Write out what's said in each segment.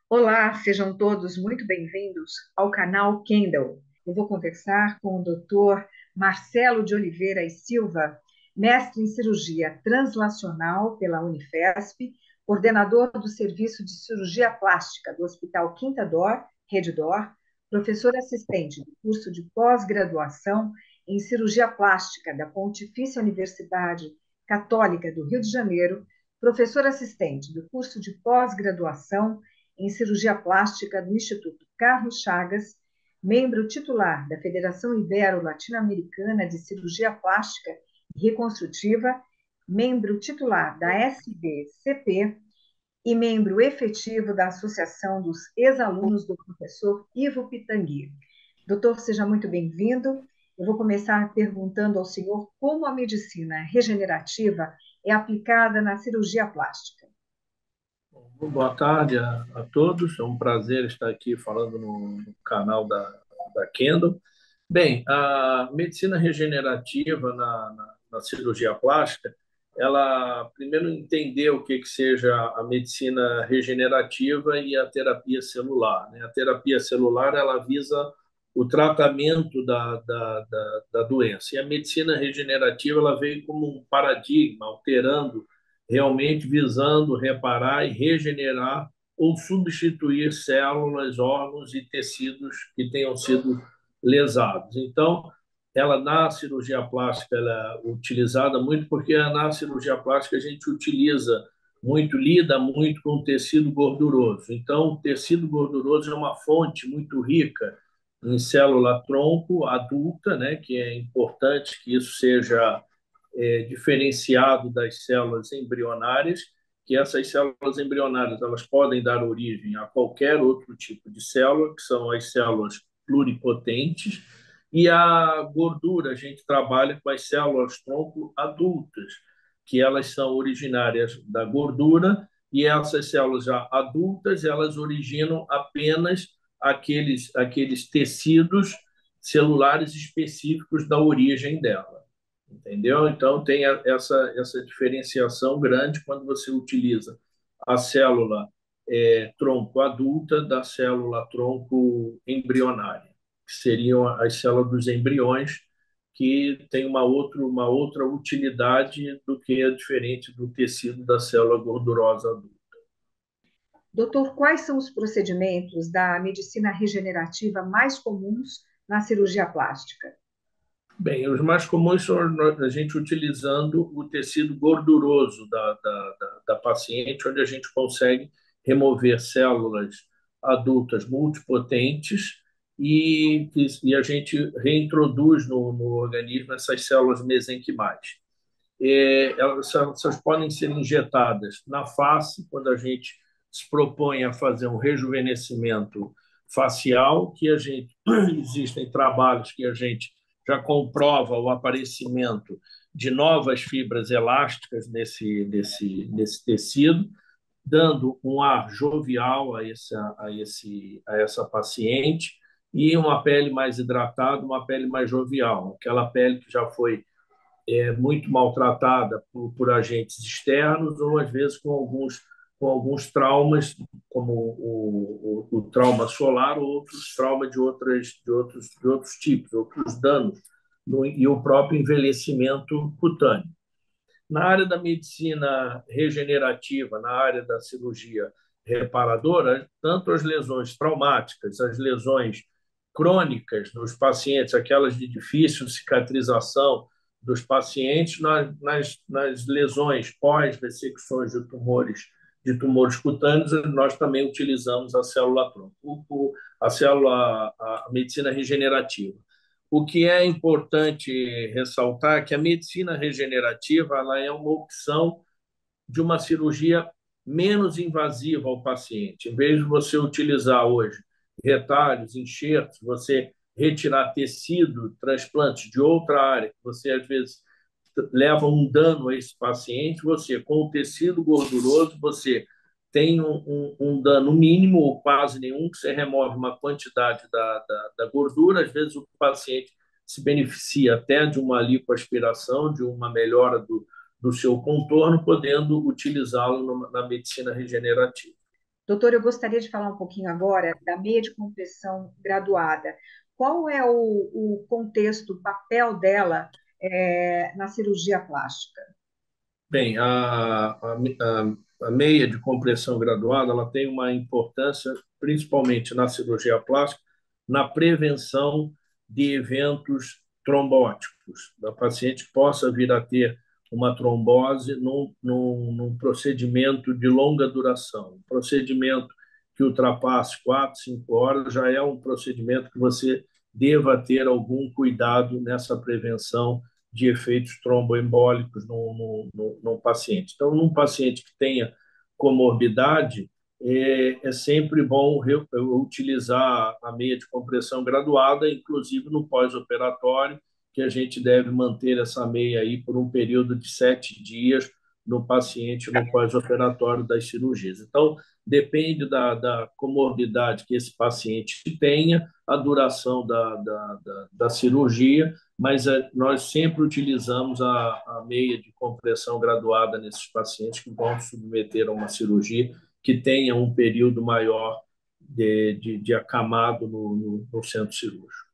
Olá, sejam todos muito bem-vindos ao canal Kendall. Eu vou conversar com o Dr. Marcelo de Oliveira e Silva, mestre em cirurgia translacional pela Unifesp, coordenador do Serviço de Cirurgia Plástica do Hospital Quinta D'Or, Rede D'Or, professor assistente do curso de pós-graduação em cirurgia plástica da Pontifícia Universidade Católica do Rio de Janeiro, professor assistente do curso de pós-graduação em cirurgia plástica do Instituto Carlos Chagas, membro titular da Federação Ibero-Latino-Americana de Cirurgia Plástica e Reconstrutiva, membro titular da SBCP e membro efetivo da Associação dos Ex-Alunos do professor Ivo Pitangui. Doutor, seja muito bem-vindo. Eu vou começar perguntando ao senhor como a medicina regenerativa é aplicada na cirurgia plástica. Boa tarde a todos. É um prazer estar aqui falando no canal da Kendall. Bem, a medicina regenerativa na cirurgia plástica, ela primeiro entendeu o que seja a medicina regenerativa e a terapia celular, né? A terapia celular ela visa o tratamento da doença. E a medicina regenerativa ela veio como um paradigma, alterando realmente visando reparar e regenerar ou substituir células, órgãos e tecidos que tenham sido lesados. Então, ela na cirurgia plástica ela é utilizada muito porque na cirurgia plástica a gente utiliza muito, lida muito com o tecido gorduroso. Então, o tecido gorduroso é uma fonte muito rica em célula-tronco adulta, né, que é importante que isso seja diferenciado das células embrionárias, que essas células embrionárias elas podem dar origem a qualquer outro tipo de célula, que são as células pluripotentes, e a gordura, a gente trabalha com as células-tronco adultas, que elas são originárias da gordura, e essas células já adultas, elas originam apenas aqueles tecidos celulares específicos da origem dela. Entendeu? Então, tem essa diferenciação grande quando você utiliza a célula tronco adulta da célula tronco embrionária, que seriam as células dos embriões, que tem uma outra utilidade do que é diferente do tecido da célula gordurosa adulta. Doutor, quais são os procedimentos da medicina regenerativa mais comuns na cirurgia plástica? Bem, os mais comuns são a gente utilizando o tecido gorduroso da paciente, onde a gente consegue remover células adultas multipotentes e a gente reintroduz no organismo essas células mesenquimais. Essas podem ser injetadas na face, quando a gente se propõe a fazer um rejuvenescimento facial, que a gente existem trabalhos que a gente já comprova o aparecimento de novas fibras elásticas nesse tecido, dando um ar jovial a essa paciente e uma pele mais hidratada, uma pele mais jovial, aquela pele que já foi muito maltratada por agentes externos ou às vezes com alguns traumas, como o trauma solar ou outros traumas de outros tipos, outros danos, e o próprio envelhecimento cutâneo. Na área da medicina regenerativa, na área da cirurgia reparadora, tanto as lesões traumáticas, as lesões crônicas nos pacientes, aquelas de difícil cicatrização dos pacientes, nas lesões pós-ressecções de tumores cutâneos, nós também utilizamos a célula-tronco, a medicina regenerativa. O que é importante ressaltar é que a medicina regenerativa ela é uma opção de uma cirurgia menos invasiva ao paciente. Em vez de você utilizar hoje retalhos, enxertos, você retirar tecido, transplantes de outra área, que você às vezes leva um dano a esse paciente, você com o tecido gorduroso, você tem um dano mínimo ou quase nenhum, que você remove uma quantidade da gordura, às vezes o paciente se beneficia até de uma lipoaspiração, de uma melhora do seu contorno, podendo utilizá-lo na medicina regenerativa. Doutor, eu gostaria de falar um pouquinho agora da meia de compressão graduada. Qual é o contexto, o papel dela na cirurgia plástica? Bem, a meia de compressão graduada ela tem uma importância, principalmente na cirurgia plástica, na prevenção de eventos trombóticos, da paciente que possa vir a ter uma trombose num procedimento de longa duração. Um procedimento que ultrapasse 4, 5 horas já é um procedimento que você deva ter algum cuidado nessa prevenção de efeitos tromboembólicos no paciente. Então, num paciente que tenha comorbidade, é sempre bom utilizar a meia de compressão graduada, inclusive no pós-operatório, que a gente deve manter essa meia aí por um período de 7 dias no paciente no pós-operatório das cirurgias. Então, depende da comorbidade que esse paciente tenha, a duração da cirurgia, mas nós sempre utilizamos a meia de compressão graduada nesses pacientes que vão submeter a uma cirurgia que tenha um período maior de acamado no centro cirúrgico.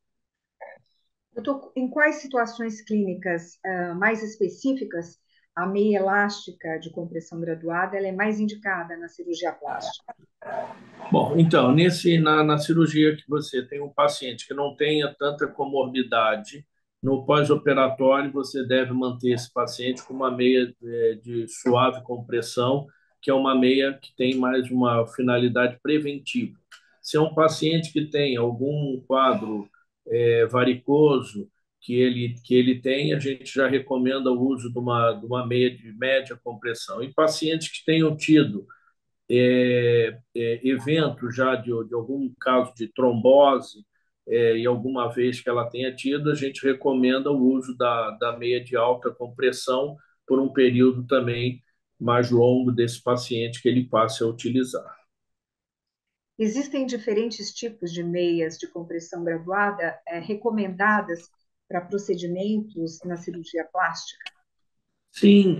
Doutor, em quais situações clínicas mais específicas a meia elástica de compressão graduada ela é mais indicada na cirurgia plástica? Bom, então, na cirurgia que você tem um paciente que não tenha tanta comorbidade, no pós-operatório você deve manter esse paciente com uma meia de suave compressão, que é uma meia que tem mais uma finalidade preventiva. Se é um paciente que tem algum quadro varicoso que ele tem, a gente já recomenda o uso de uma meia de média compressão. Em pacientes que tenham tido evento já de algum caso de trombose, e alguma vez que ela tenha tido, a gente recomenda o uso da meia de alta compressão por um período também mais longo desse paciente que ele passe a utilizar. Existem diferentes tipos de meias de compressão graduada recomendadas para procedimentos na cirurgia plástica? Sim,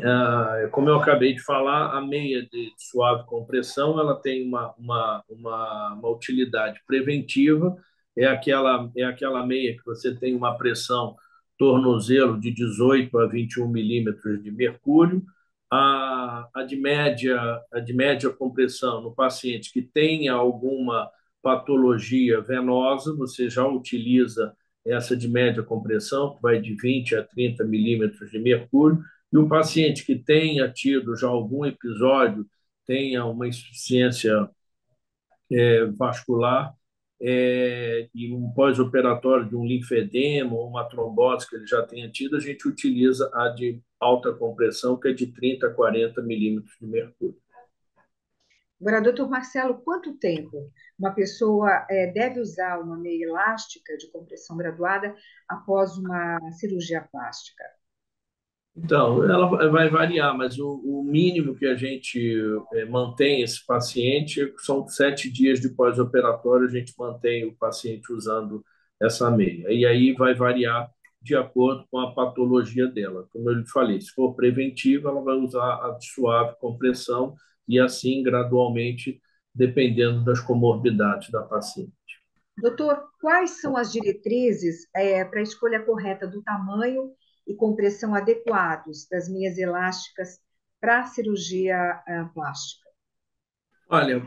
como eu acabei de falar, a meia de suave compressão ela tem uma utilidade preventiva, é aquela meia que você tem uma pressão tornozelo de 18 a 21 milímetros de mercúrio, a de média compressão no paciente que tenha alguma patologia venosa, você já utiliza essa de média compressão, que vai de 20 a 30 milímetros de mercúrio, e o paciente que tenha tido já algum episódio, tenha uma insuficiência vascular, e um pós-operatório de um linfedema ou uma trombose que ele já tenha tido, a gente utiliza a de alta compressão, que é de 30 a 40 milímetros de mercúrio. Agora, doutor Marcelo, quanto tempo uma pessoa deve usar uma meia elástica de compressão graduada após uma cirurgia plástica? Então, ela vai variar, mas o mínimo que a gente mantém esse paciente são 7 dias de pós-operatório, a gente mantém o paciente usando essa meia. E aí vai variar de acordo com a patologia dela. Como eu lhe falei, se for preventiva, ela vai usar a de suave compressão e assim gradualmente, dependendo das comorbidades da paciente. Doutor, quais são as diretrizes para a escolha correta do tamanho e compressão adequados das meias elásticas para a cirurgia plástica? Olha,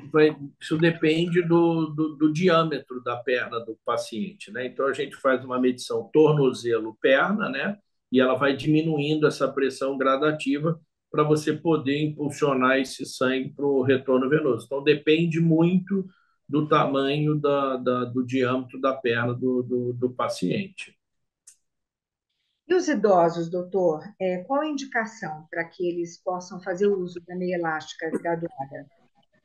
isso depende do diâmetro da perna do paciente, né? Então a gente faz uma medição tornozelo-perna, né? E ela vai diminuindo essa pressão gradativa para você poder impulsionar esse sangue para o retorno venoso. Então depende muito do tamanho do diâmetro da perna do paciente. E os idosos, doutor, qual a indicação para que eles possam fazer o uso da meia elástica graduada?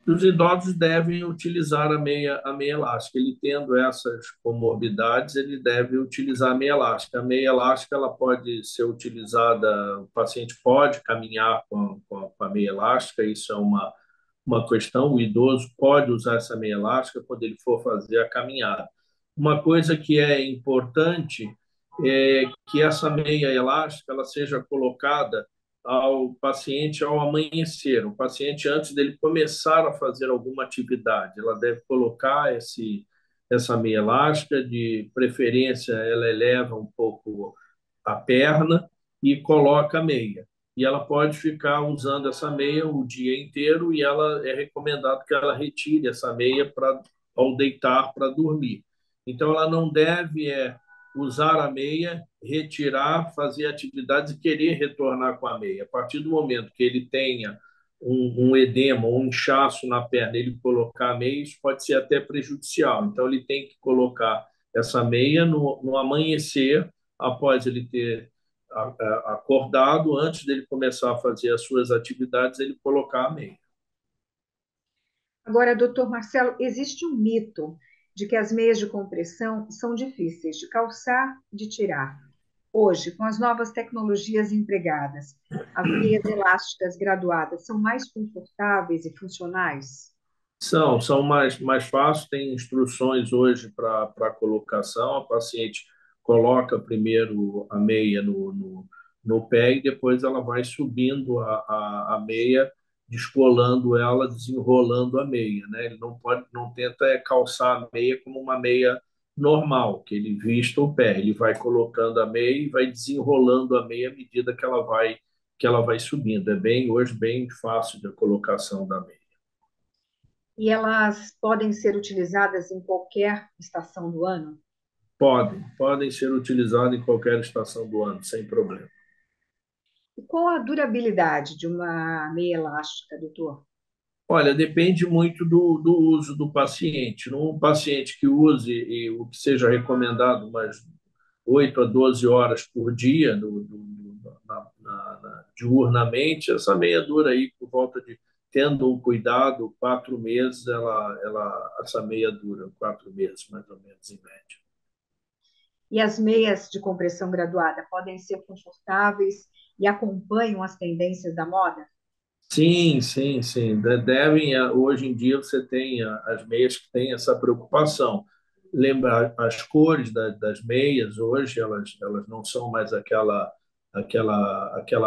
Os idosos devem utilizar a meia elástica. Ele tendo essas comorbidades, ele deve utilizar a meia elástica. A meia elástica ela pode ser utilizada, o paciente pode caminhar com a meia elástica, isso é uma questão. O idoso pode usar essa meia elástica quando ele for fazer a caminhada. Uma coisa que é importante é que essa meia elástica ela seja colocada ao paciente ao amanhecer. O paciente, antes dele começar a fazer alguma atividade, ela deve colocar essa meia elástica, de preferência, ela eleva um pouco a perna e coloca a meia. E ela pode ficar usando essa meia o dia inteiro e ela é recomendado que ela retire essa meia ao deitar para dormir. Então, ela não deve usar a meia, retirar, fazer atividades e querer retornar com a meia. A partir do momento que ele tenha um edema, um inchaço na perna, ele colocar a meia, isso pode ser até prejudicial. Então, ele tem que colocar essa meia no amanhecer, após ele ter acordado, antes dele começar a fazer as suas atividades, ele colocar a meia. Agora, doutor Marcelo, existe um mito de que as meias de compressão são difíceis de calçar e de tirar. Hoje, com as novas tecnologias empregadas, as meias elásticas graduadas são mais confortáveis e funcionais? São mais fáceis, tem instruções hoje para colocação. A paciente coloca primeiro a meia no pé e depois ela vai subindo a meia, descolando ela, desenrolando a meia, né? Ele não tenta calçar a meia como uma meia normal, que ele vista o pé. Ele vai colocando a meia e vai desenrolando a meia à medida que ela vai subindo. Hoje bem fácil a colocação da meia. E elas podem ser utilizadas em qualquer estação do ano? Podem ser utilizados em qualquer estação do ano, sem problema. E qual a durabilidade de uma meia elástica, doutor? Olha, depende muito do uso do paciente. Num paciente que use o que seja recomendado umas 8 a 12 horas por dia, diurnamente, essa meia dura aí por volta de, tendo um cuidado, 4 meses, essa meia dura, 4 meses mais ou menos, em média. E as meias de compressão graduada podem ser confortáveis e acompanham as tendências da moda? Sim, sim, sim. Hoje em dia você tem as meias que têm essa preocupação. Lembra, as cores das meias hoje, elas não são mais aquela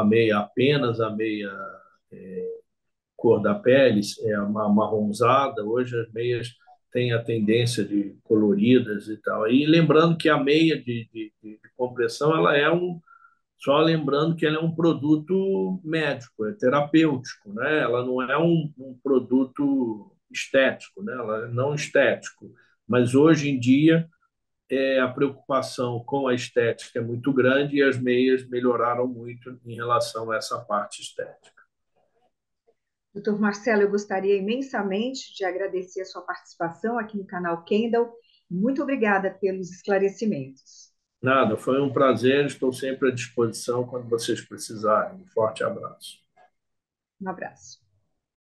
meia, apenas a meia cor da pele, é uma marronzada. Hoje as meias têm a tendência de coloridas e tal. E lembrando que a meia de compressão, só lembrando que ela é um produto médico, é terapêutico, né? Ela não é um produto estético, né? Ela é não estético. Mas hoje em dia a preocupação com a estética é muito grande e as meias melhoraram muito em relação a essa parte estética. Doutor Marcelo, eu gostaria imensamente de agradecer a sua participação aqui no canal Kendall. Muito obrigada pelos esclarecimentos. Nada, foi um prazer, estou sempre à disposição quando vocês precisarem. Um forte abraço. Um abraço.